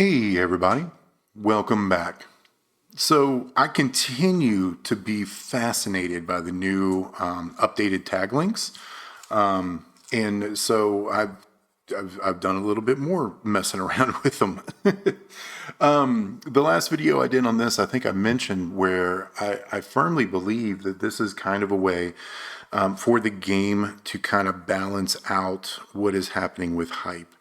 Hey everybody, welcome back. So I continue to be fascinated by the new updated tag links, and so I've done a little bit more messing around with them. The last video I did on this, I think I mentioned where I firmly believe that this is kind of a way for the game to kind of balance out what is happening with hype.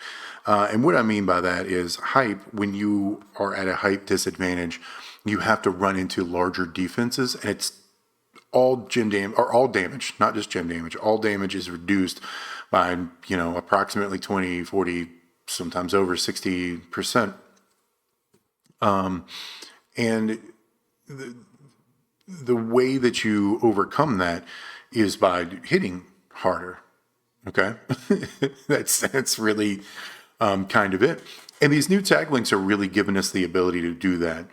And what I mean by that is hype, when you are at a hype disadvantage, you have to run into larger defenses, and it's all all damage, not just gem damage. All damage is reduced by, approximately 20, 40, sometimes over 60%. And the way that you overcome that is by hitting harder. Okay. That's really kind of it. And these new tag links are really giving us the ability to do that.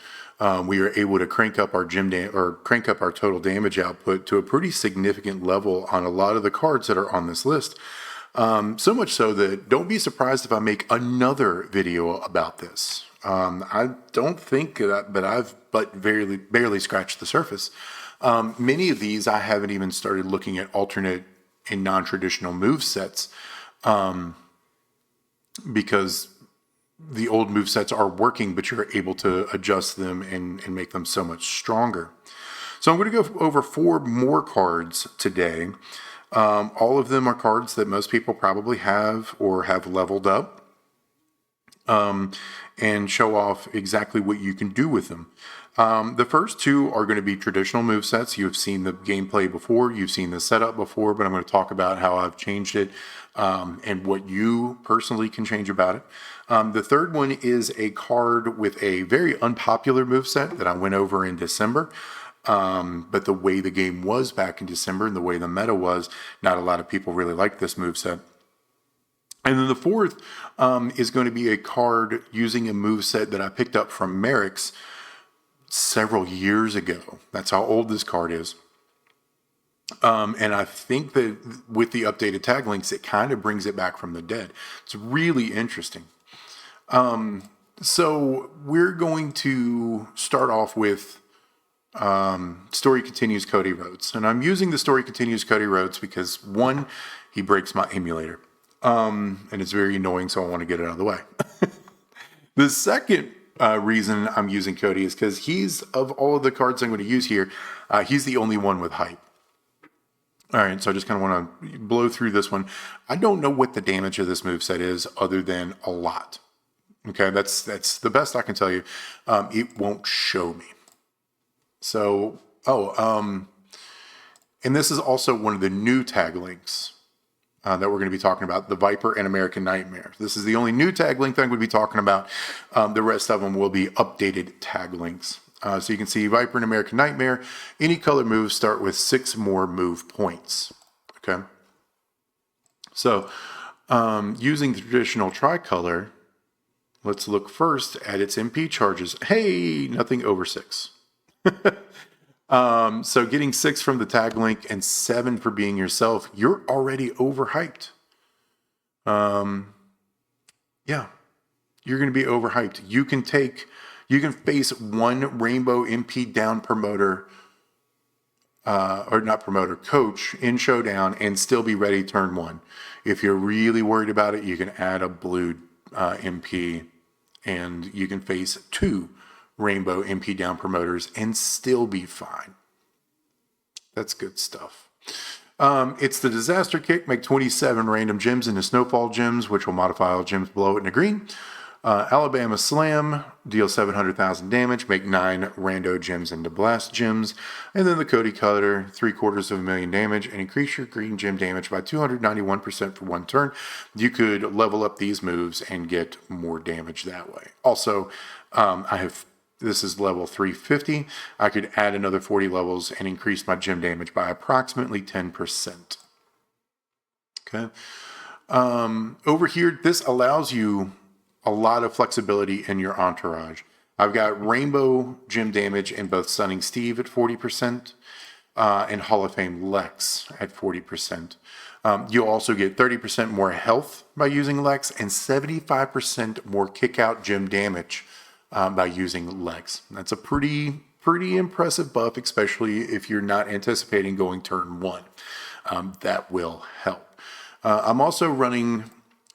We are able to crank up our crank up our total damage output to a pretty significant level on a lot of the cards that are on this list. So much so that don't be surprised if I make another video about this. I don't think that I've barely scratched the surface. Many of these I haven't even started looking at alternate and non-traditional move sets, because the old move sets are working, but you're able to adjust them and make them so much stronger. So I'm going to go over 4 more cards today. All of them are cards that most people probably have or have leveled up, and show off exactly what you can do with them. The first 2 are going to be traditional move sets. You've seen the gameplay before, you've seen the setup before, but I'm going to talk about how I've changed it, and what you personally can change about it. The third one is a card with a very unpopular moveset that I went over in December. But the way the game was back in December and the way the meta was, not a lot of people really liked this moveset. And then the fourth is going to be a card using a moveset that I picked up from Merrick's several years ago. That's how old this card is. And I think that with the updated tag links, it kind of brings it back from the dead. It's really interesting. So we're going to start off with Story Continues Cody Rhodes. And I'm using the Story Continues Cody Rhodes because, one, he breaks my emulator. And it's very annoying, so I want to get it out of the way. The second reason I'm using Cody is because he's, of all of the cards I'm going to use here, he's the only one with hype. All right, so I just kind of want to blow through this one. I don't know what the damage of this moveset is other than a lot. Okay, that's the best I can tell you. It won't show me. So, and this is also one of the new tag links that we're going to be talking about, the Viper and American Nightmare. This is the only new tag link that I'm going to be talking about. The rest of them will be updated tag links. So you can see Viper and American Nightmare. Any color moves start with 6 more move points. Okay. So using the traditional tricolor, let's look first at its MP charges. Hey, nothing over 6. So getting 6 from the tag link and 7 for being yourself, you're already overhyped. Yeah, you're going to be overhyped. You can face 1 rainbow MP down promoter, or not promoter, coach in showdown and still be ready turn 1. If you're really worried about it, you can add a blue MP and you can face 2 rainbow MP down promoters and still be fine. That's good stuff. It's the Disaster Kick. Make 27 random gems into Snowfall gems, which will modify all gems below it into green. Alabama Slam, deal 700,000 damage, make 9 rando gems into blast gems. And then the Cody Cutter, 750,000 damage, and increase your green gem damage by 291% for 1 turn. You could level up these moves and get more damage that way. Also, this is level 350. I could add another 40 levels and increase my gem damage by approximately 10%. Okay. Over here, this allows you a lot of flexibility in your entourage. I've got rainbow gem damage in both Stunning Steve at 40%, and Hall of Fame Lex at 40%. You'll also get 30% more health by using Lex and 75% more kick out gem damage by using Lex. That's a pretty impressive buff, especially if you're not anticipating going turn 1. That will help. I'm also running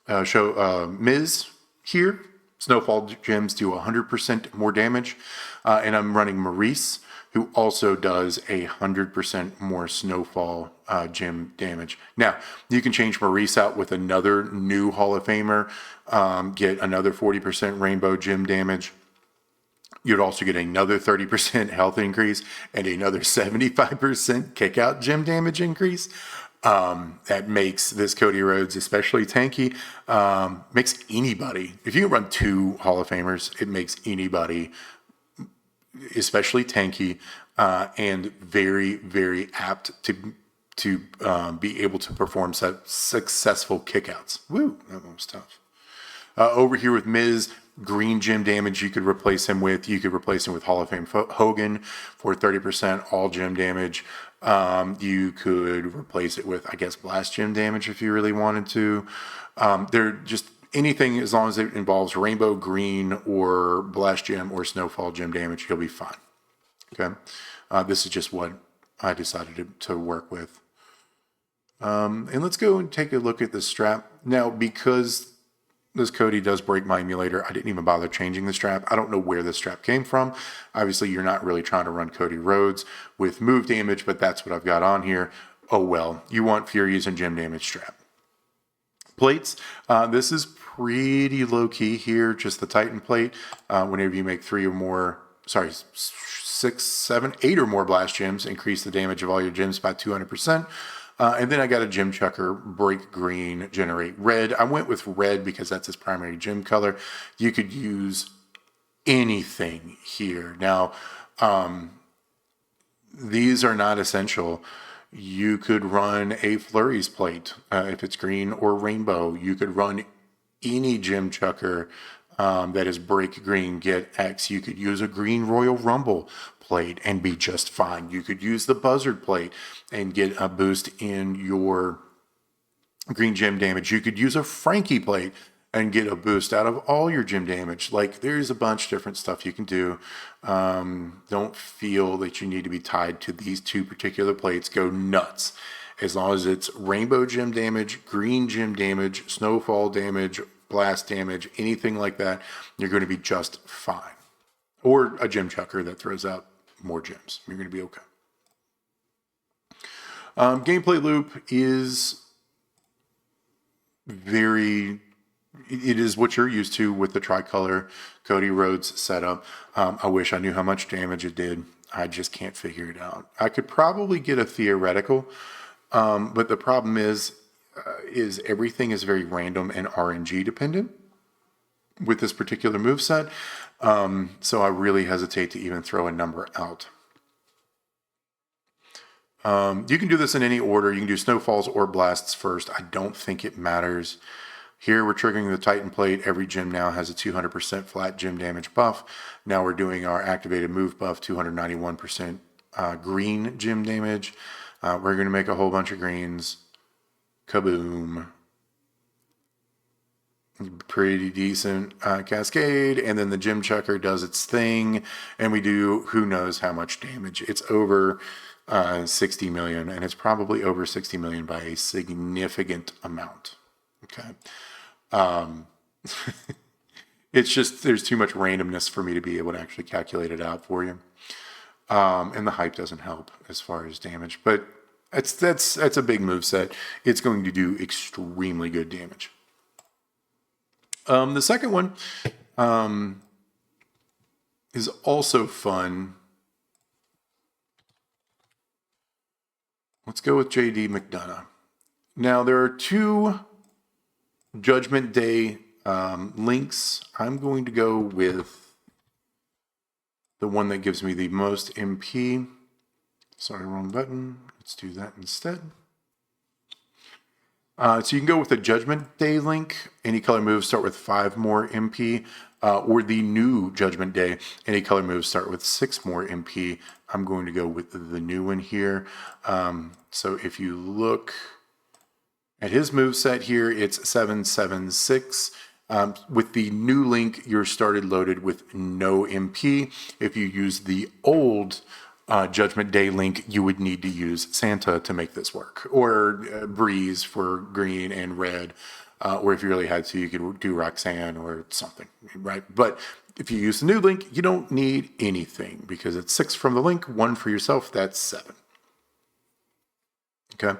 Miz here. Snowfall gems do 100% more damage. And I'm running Maurice, who also does 100% more Snowfall gem damage. Now, you can change Maurice out with another new Hall of Famer, get another 40% Rainbow gem damage. You'd also get another 30% health increase and another 75% kick out gem damage increase. That makes this Cody Rhodes especially tanky. Makes anybody, if you can run 2 Hall of Famers, it makes anybody especially tanky and very, very apt to be able to perform successful kickouts. Woo, that one was tough. Over here with Miz, green gem damage you could replace him with. You could replace him with Hall of Fame Hogan for 30% all gem damage. You could replace it with, I guess, blast gem damage if you really wanted to. They're just anything as long as it involves rainbow, green, or blast gem or snowfall gem damage, you'll be fine. Okay, this is just what I decided to work with. And let's go and take a look at the strap now, because this Cody does break my emulator. I didn't even bother changing the strap. I don't know where the strap came from. Obviously, you're not really trying to run Cody Rhodes with move damage, but that's what I've got on here. Oh well, you want Furies and gem damage strap. Plates, this is pretty low key here, just the Titan plate. Whenever you make 6, 7, 8 or more blast gems, increase the damage of all your gems by 200%. And then I got a gem chucker, break green, generate red. I went with red because that's his primary gem color. You could use anything here. Now, these are not essential. You could run a Flurries plate if it's green or rainbow. You could run any gem chucker that is break green, get X. You could use a green Royal Rumble plate and be just fine. You could use the Buzzard plate and get a boost in your green gem damage. You could use a Frankie plate and get a boost out of all your gem damage. Like, there's a bunch of different stuff you can do. Don't feel that you need to be tied to these 2 particular plates. Go nuts. As long as it's rainbow gem damage, green gem damage, snowfall damage, blast damage, anything like that, you're going to be just fine. Or a gem chucker that throws out more gems. You're going to be okay. Gameplay loop is it is what you're used to with the tricolor Cody Rhodes setup. I wish I knew how much damage it did. I just can't figure it out. I could probably get a theoretical, but the problem is everything is very random and RNG dependent with this particular moveset. So I really hesitate to even throw a number out. You can do this in any order. You can do snowfalls or blasts first. I don't think it matters. Here we're triggering the Titan plate. Every gem now has a 200% flat gem damage buff. Now we're doing our activated move buff, 291% green gem damage. We're going to make a whole bunch of greens. Kaboom. Pretty decent cascade. And then the gem chucker does its thing. And we do who knows how much damage. It's over 60 million. And it's probably over 60 million by a significant amount. Okay. It's just, there's too much randomness for me to be able to actually calculate it out for you. And the hype doesn't help as far as damage, but that's a big move set. It's going to do extremely good damage. The second one, is also fun. Let's go with JD McDonough. Now there are 2 Judgment Day links. I'm going to go with the one that gives me the most MP. Sorry, wrong button. Let's do that instead. So you can go with the Judgment Day link. Any color moves start with 5 more MP. Or the new Judgment Day. Any color moves start with 6 more MP. I'm going to go with the new one here. So if you look At his moveset here, it's 776. With the new link, you're started loaded with no MP. If you use the old Judgment Day link, you would need to use Santa to make this work, or Breeze for green and red, or if you really had to, you could do Roxanne or something, right? But if you use the new link, you don't need anything because it's 6 from the link, 1 for yourself, that's 7. Okay.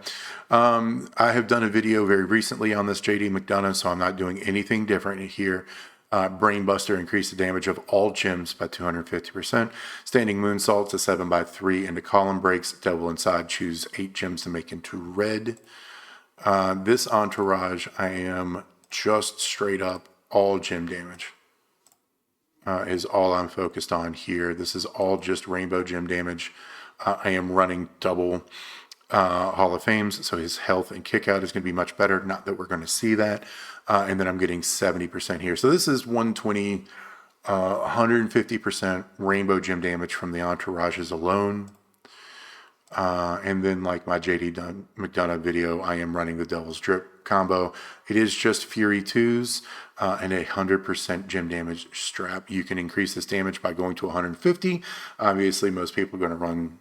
I have done a video very recently on this JD McDonough, so I'm not doing anything different here. Brainbuster increased the damage of all gems by 250%. Standing Moonsault to 7x3 into column breaks. Devil Inside, choose 8 gems to make into red. This entourage, I am just straight up all gem damage. Is all I'm focused on here. This is all just rainbow gem damage. I am running double Hall of Fames, so his health and kick out is going to be much better. Not that we're going to see that. And then I'm getting 70% here. So this is 120, 150% rainbow gem damage from the entourages alone. And then like my JD McDonough video, I am running the Devil's Drip combo. It is just Fury 2s and 100% gem damage strap. You can increase this damage by going to 150. Obviously, most people are going to run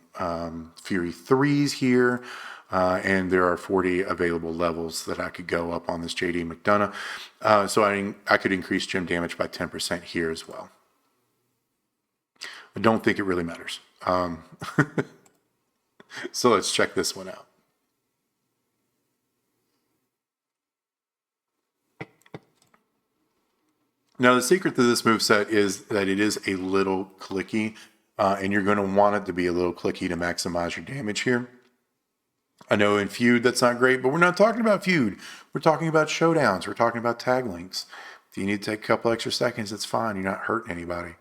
Fury 3s here. And there are 40 available levels that I could go up on this JD McDonough. So I could increase gem damage by 10% here as well. I don't think it really matters. So let's check this one out. Now, the secret to this moveset is that it is a little clicky, and you're going to want it to be a little clicky to maximize your damage here. I know in Feud that's not great, but we're not talking about Feud. We're talking about showdowns. We're talking about tag links. If you need to take a couple extra seconds, it's fine. You're not hurting anybody.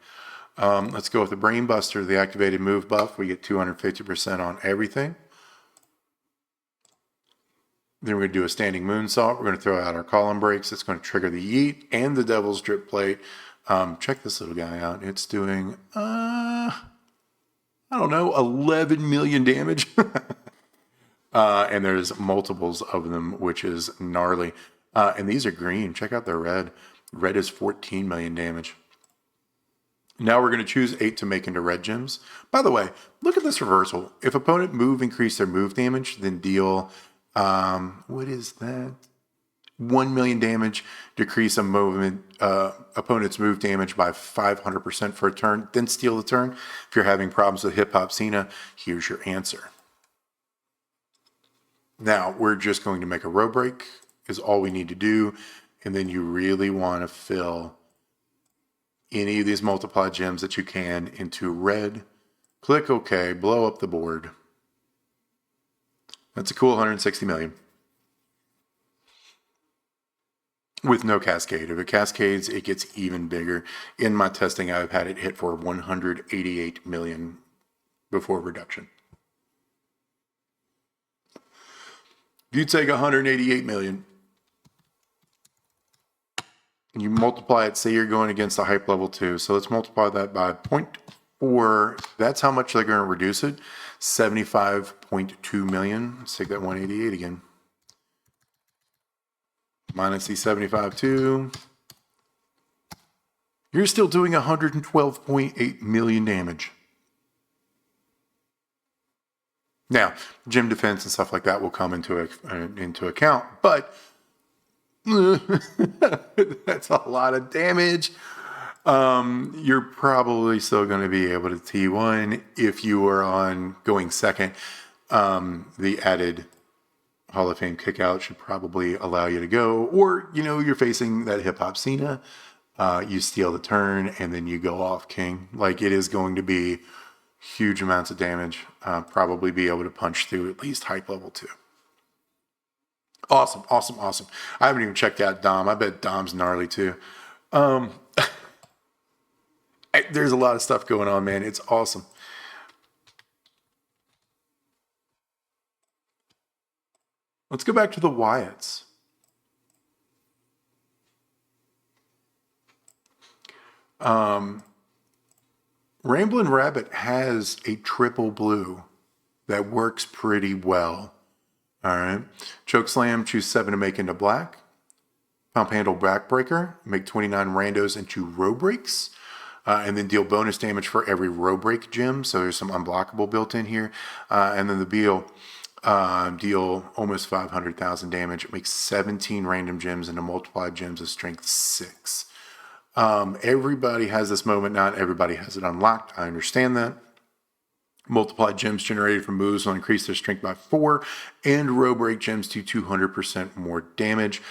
Let's go with the Brainbuster, the activated move buff. We get 250% on everything. Then we're going to do a standing moonsault. We're going to throw out our column breaks. It's going to trigger the yeet and the Devil's Drip plate. Check this little guy out. It's doing, I don't know, 11 million damage. And there's multiples of them, which is gnarly. And these are green. Check out the red. Red is 14 million damage. Now we're going to choose 8 to make into red gems. By the way, look at this reversal. If opponent move increase their move damage, then deal, what is that? 1 million damage, decrease a movement, opponent's move damage by 500% for a turn, then steal the turn. If you're having problems with Hip Hop Cena, here's your answer. Now, we're just going to make a row break is all we need to do. And then you really want to fill any of these multiplied gems that you can into red. Click OK, blow up the board. That's a cool 160 million. With no cascade. If it cascades, it gets even bigger. In my testing, I've had it hit for 188 million before reduction. If you take 188 million and you multiply it, say you're going against a hype level 2. So let's multiply that by 0.4. That's how much they're going to reduce it. 75.2 million. Let's take that 188 again. Minus the 75.2. You're still doing 112.8 million damage. Now, gym defense and stuff like that will come into account, but that's a lot of damage. You're probably still going to be able to T1 if you are on going second. The added Hall of Fame kickout should probably allow you to go, or you're facing that Hip Hop Cena. You steal the turn and then you go off king. Like, it is going to be huge amounts of damage. Probably be able to punch through at least hype level 2. Awesome, awesome, awesome. I haven't even checked out Dom. I bet Dom's gnarly too. There's a lot of stuff going on, man. It's awesome. Let's go back to the Wyatts. Ramblin' Rabbit has a triple blue that works pretty well. All right. Choke slam, choose 7 to make into black. Pump handle backbreaker, make 29 randos into row breaks. And then deal bonus damage for every row break gem. So there's some unblockable built in here. And then the deal almost 500,000 damage. It makes 17 random gems into multiplied gems of strength 6. Everybody has this moment. Not everybody has it unlocked. I understand that. Multiplied gems generated from moves will increase their strength by 4, and row break gems do 200% more damage.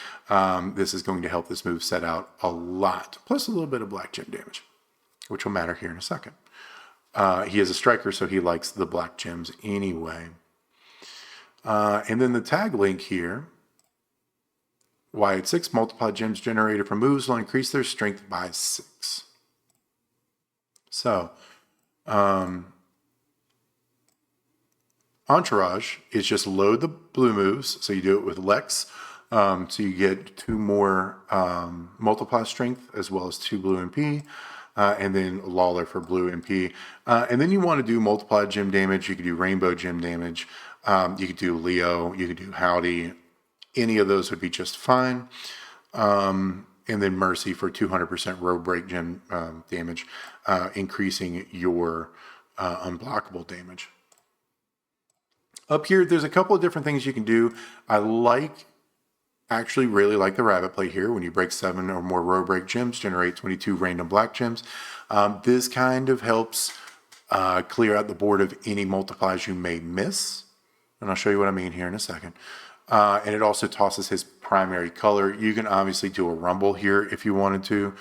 This is going to help this move set out a lot, plus a little bit of black gem damage, which will matter here in a second. He is a striker, so he likes the black gems anyway. And then the tag link here, Y at 6, multiplied gems generated from moves will increase their strength by 6. So, Entourage is just load the blue moves. So you do it with Lex. So you get 2 more multiply strength as well as 2 blue MP. And then Lawler for blue MP. And then you want to do multiplied gem damage. You could do rainbow gem damage. You could do Leo. You could do Howdy. Any of those would be just fine. And then Mercy for 200% row break gem damage, increasing your unblockable damage. Up here, there's a couple of different things you can do. I actually really like the rabbit play here. When you break 7 or more row break gems, generate 22 random black gems. This kind of helps clear out the board of any multiplies you may miss. And I'll show you what I mean here in a second. And it also tosses his primary color. You can obviously do a rumble here if you wanted to.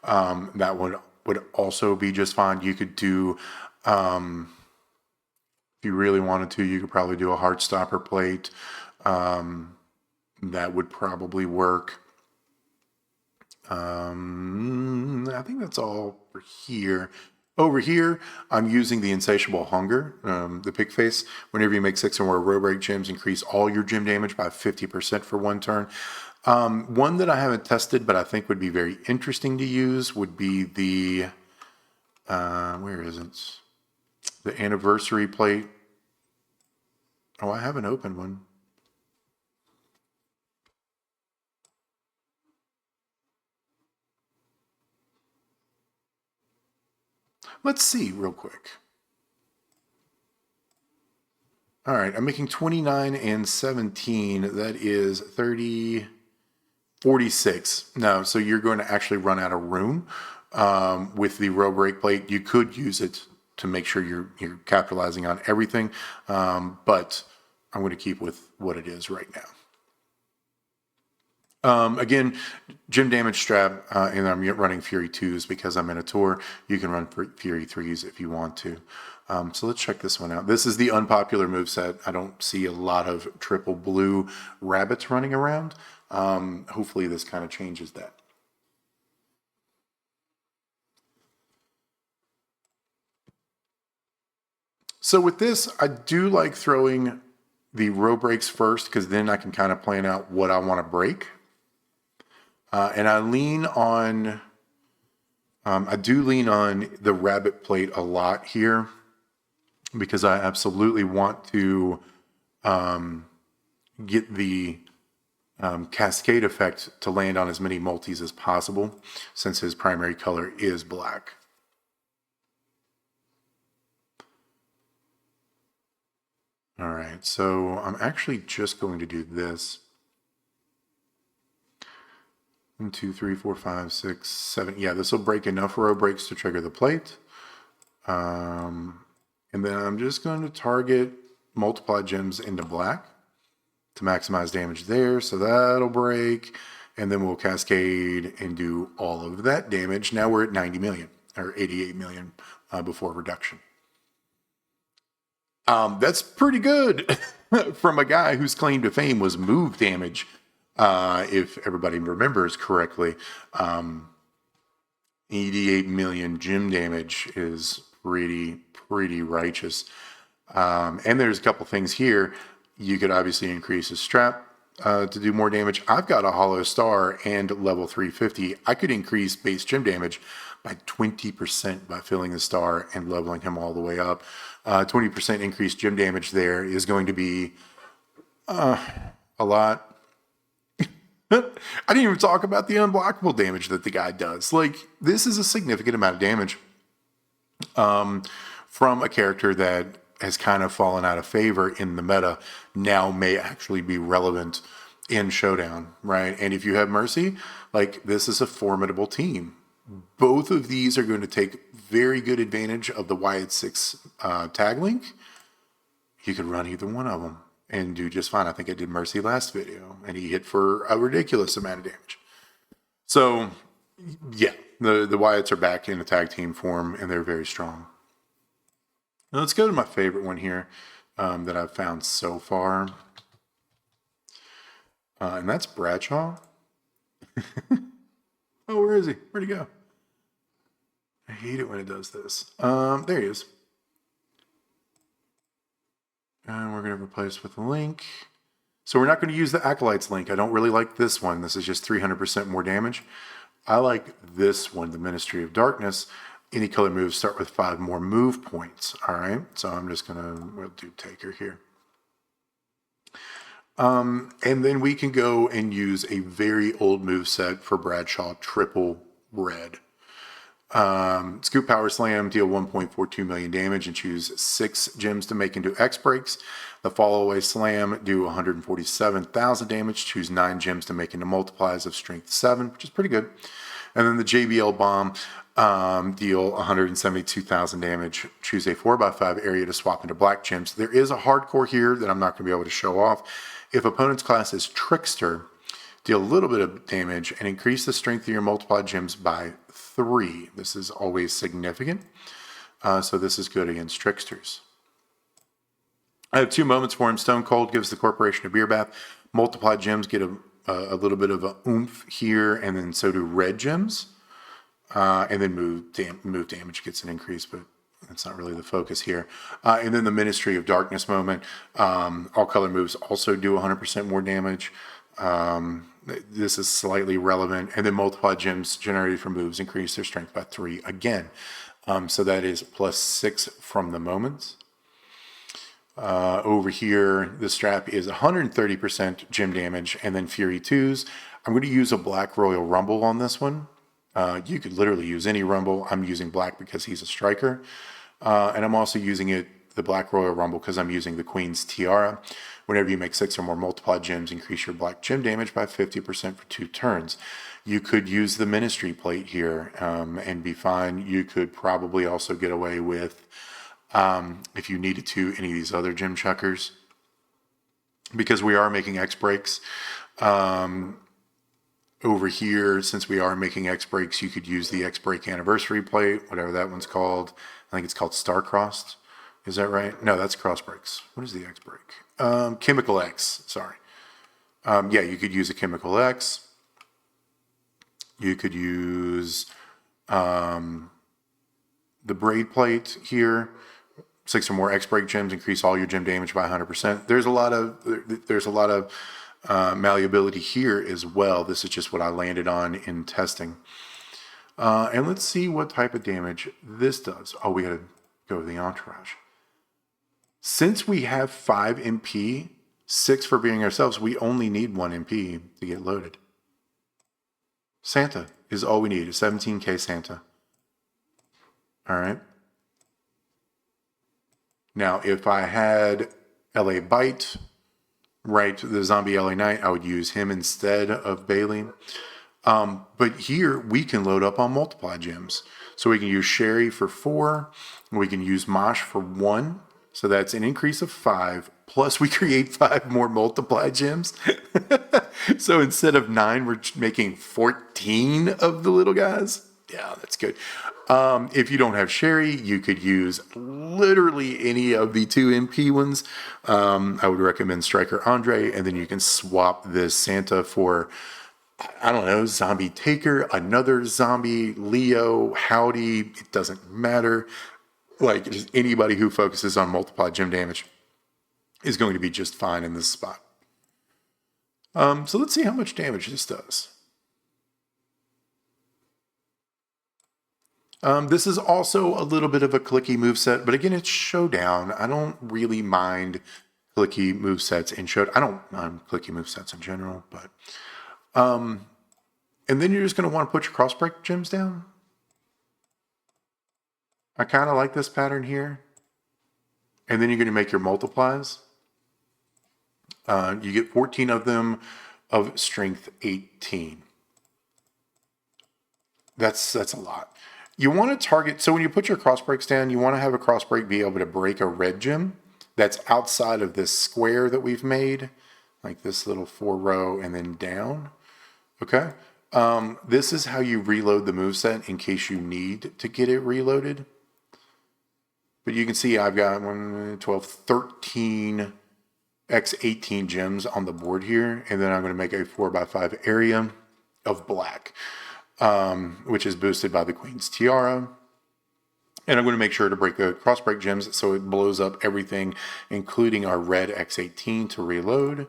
That would also be just fine. You could do... if you really wanted to, you could probably do a Heartstopper plate. That would probably work. I think that's all for here. Over here, I'm using the Insatiable Hunger, the pick face. Whenever you make 6 or more row break gems, increase all your gem damage by 50% for 1 turn. One that I haven't tested, but I think would be very interesting to use would be the... where is it? The Anniversary plate. Oh, I have an open one. Let's see real quick. All right, I'm making 29 and 17. That is 30, 46. No, so you're going to actually run out of room with the row break plate. You could use it to make sure you're capitalizing on everything, but I'm going to keep with what it is right now. Again, gem damage strap, and I'm running Fury 2s because I'm in a tour. You can run Fury 3s if you want to. So let's check this one out. This is the unpopular moveset. I don't see a lot of triple blue rabbits running around. Hopefully this kind of changes that. So with this, I do like throwing the row breaks first because then I can kind of plan out what I want to break. And I lean on, I do lean on the rabbit plate a lot here because I absolutely want to get the cascade effect to land on as many multis as possible since his primary color is black. All right, so I'm actually just going to do this. 1, 2, 3, 4, 5, 6, 7. Yeah, this will break enough row breaks to trigger the plate. And then I'm just going to target multiply gems into black to maximize damage there. So that'll break. And then we'll cascade and do all of that damage. Now we're at 90 million or 88 million before reduction. That's pretty good from a guy whose claim to fame was move damage. If everybody remembers correctly, 88 million gem damage is pretty righteous. And there's a couple things here. You could obviously increase his strap to do more damage. I've got a hollow star and level 350. I could increase base gem damage by 20% by filling the star and leveling him all the way up. 20% increased gem damage there is going to be A lot. I didn't even talk about the unblockable damage that the guy does. Like, this is a significant amount of damage from a character that has kind of fallen out of favor in the meta, now may actually be relevant in Showdown, right? And if you have Mercy, like, this is a formidable team. Both of these are going to take very good advantage of the Wyatt 6 tag link. You could run either one of them and do just fine. I think I did Mercy last video, and he hit for a ridiculous amount of damage. So, yeah, the Wyatts are back in a tag team form, and they're very strong. Now let's go to my favorite one here that I've found so far, and that's Bradshaw. Oh, where is he? Where'd he go? I hate it when it does this. There he is. And we're going to replace with a link. So we're not going to use the Acolytes link. I don't really like this one. This is just 300% more damage. I like this one, the Ministry of Darkness. Any color moves start with 5 more move points. All right. So I'm just going to, we'll do Taker here. And then we can go and use a very old move set for Bradshaw, triple red. Scoop Power Slam, deal 1.42 million damage and choose 6 gems to make into X breaks. The Follow Away Slam, do 147,000 damage, choose 9 gems to make into multiplies of Strength 7, which is pretty good. And then the JBL Bomb, deal 172,000 damage, choose a 4x5 area to swap into black gems. There is a hardcore here that I'm not going to be able to show off. If opponent's class is Trickster, deal a little bit of damage and increase the strength of your multiplied gems by 3. This is always significant. So this is good against Tricksters. I have 2 moments for him. Stone Cold gives the Corporation a beer bath. Multiplied gems get a little bit of a oomph here, and then so do red gems. And then move damage gets an increase, but that's not really the focus here. And then the Ministry of Darkness moment. All color moves also do 100% more damage. This is slightly relevant. And then multiplied gems generated from moves increase their strength by 3 again. So that is plus 6 from the moments. Over here, the strap is 130% gem damage and then Fury 2s. I'm going to use a Black Royal Rumble on this one. You could literally use any Rumble. I'm using black because he's a striker. And I'm also using the Black Royal Rumble because I'm using the Queen's Tiara. Whenever you make 6 or more multiplied gems, increase your black gem damage by 50% for 2 turns. You could use the Ministry Plate here and be fine. You could probably also get away with, if you needed to, any of these other gem chuckers. Because we are making X breaks. Over here, since we are making X breaks, you could use the X break anniversary plate, whatever that one's called. I think it's called Star-Crossed. Is that right? No, that's cross breaks. What is the X break? Chemical X, sorry. Yeah, you could use a Chemical X. You could use the braid plate here. 6 or more X break gems increase all your gem damage by 100%. There's a lot of malleability here as well. This is just what I landed on in testing. And let's see what type of damage this does. Oh, we gotta go with the Entourage. Since we have 5 MP, 6 for being ourselves, we only need 1 MP to get loaded. Santa is all we need, a 17k Santa. All right. Now, if I had LA Bite, right, the zombie LA Knight, I would use him instead of Bailey. But here we can load up on multiply gems. So we can use Sherry for 4, we can use Mosh for 1. So that's an increase of 5, plus we create 5 more multiply gems. So instead of 9, we're making 14 of the little guys. Yeah, that's good. If you don't have Sherry, you could use literally any of the 2 MP ones. I would recommend Striker Andre, and then you can swap this Santa for, I don't know, Zombie Taker, another zombie, Leo, Howdy, it doesn't matter. Like, just anybody who focuses on multiplied gem damage is going to be just fine in this spot. So let's see how much damage this does. This is also a little bit of a clicky moveset, but again, it's Showdown. I don't really mind clicky movesets in Showdown. I don't mind clicky movesets in general, but and then you're just going to want to put your cross break gems down. I kind of like this pattern here. And then you're going to make your multiplies. You get 14 of them of strength 18. That's a lot. You want to target, so when you put your cross breaks down, you want to have a cross break be able to break a red gem that's outside of this square that we've made, like this little 4-row and then down. Okay. This is how you reload the moveset in case you need to get it reloaded. But you can see I've got 12, 13 X18 gems on the board here. And then I'm going to make a 4x5 area of black, which is boosted by the Queen's Tiara. And I'm going to make sure to break the cross break gems so it blows up everything, including our red X18 to reload.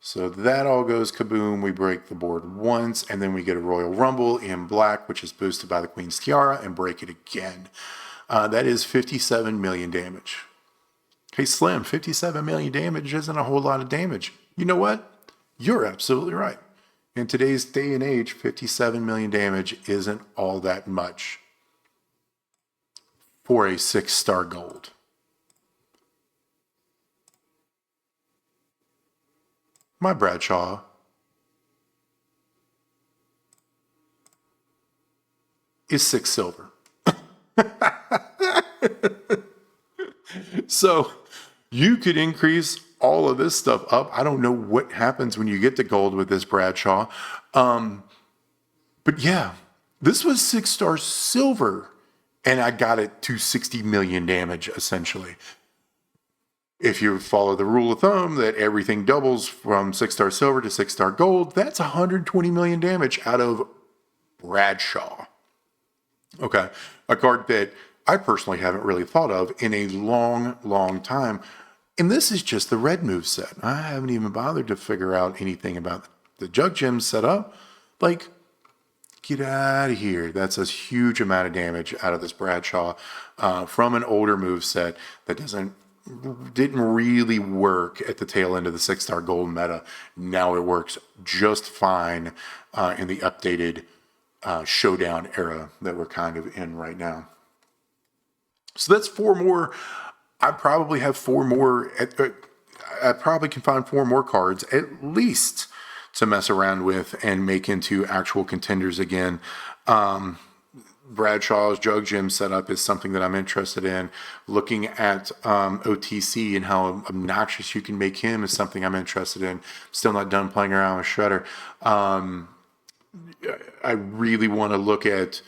So that all goes kaboom. We break the board once, and then we get a Royal Rumble in black, which is boosted by the Queen's Tiara, and break it again. That is 57 million damage. Hey, Slim, 57 million damage isn't a whole lot of damage. You know what? You're absolutely right. In today's day and age, 57 million damage isn't all that much for a 6-star gold. My Bradshaw is 6 silver. So you could increase all of this stuff up. I don't know what happens when you get to gold with this Bradshaw. But yeah, this was 6-star silver, and I got it to 60 million damage, essentially. If you follow the rule of thumb that everything doubles from 6-star silver to 6-star gold, that's 120 million damage out of Bradshaw. Okay, a card that I personally haven't really thought of in a long, long time. And this is just the red moveset. I haven't even bothered to figure out anything about the Jug Gem setup. Like, get out of here. That's a huge amount of damage out of this Bradshaw from an older moveset that didn't really work at the tail end of the 6-star gold meta. Now it works just fine in the updated Showdown era that we're kind of in right now. So that's 4 more. I probably have 4 more. I probably can find 4 more cards at least to mess around with and make into actual contenders again. Bradshaw's Jug Gem setup is something that I'm interested in. Looking at OTC and how obnoxious you can make him is something I'm interested in. Still not done playing around with Shredder. I really want to look at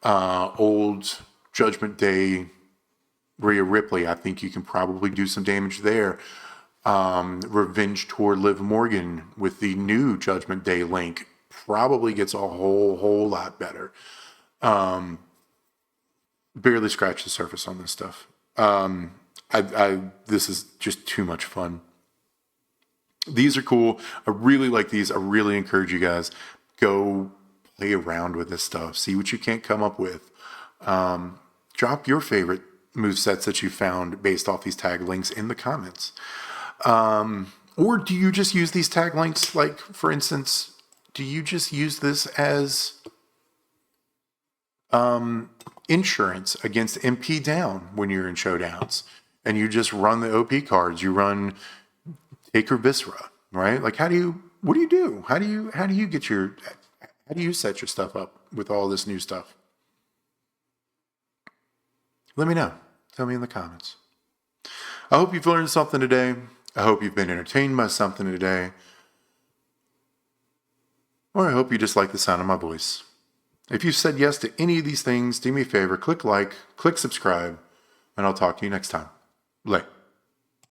old Judgment Day Rhea Ripley. I think you can probably do some damage there. Revenge Tour Liv Morgan with the new Judgment Day link probably gets a whole lot better. Barely scratched the surface on this stuff. This is just too much fun. These are cool. I really like these. I really encourage you guys, go play around with this stuff. See what you can't come up with. Drop your favorite movesets that you found based off these tag links in the comments. Or do you just use these tag links? Like, for instance, do you just use this as insurance against MP down when you're in showdowns, and you just run the OP cards? You run Taker Viscera, right? Like, what do you do? How do you set your stuff up with all this new stuff? Let me know. Tell me in the comments. I hope you've learned something today. I hope you've been entertained by something today. Or I hope you just like the sound of my voice. If you've said yes to any of these things, do me a favor, click like, click subscribe, and I'll talk to you next time. Later.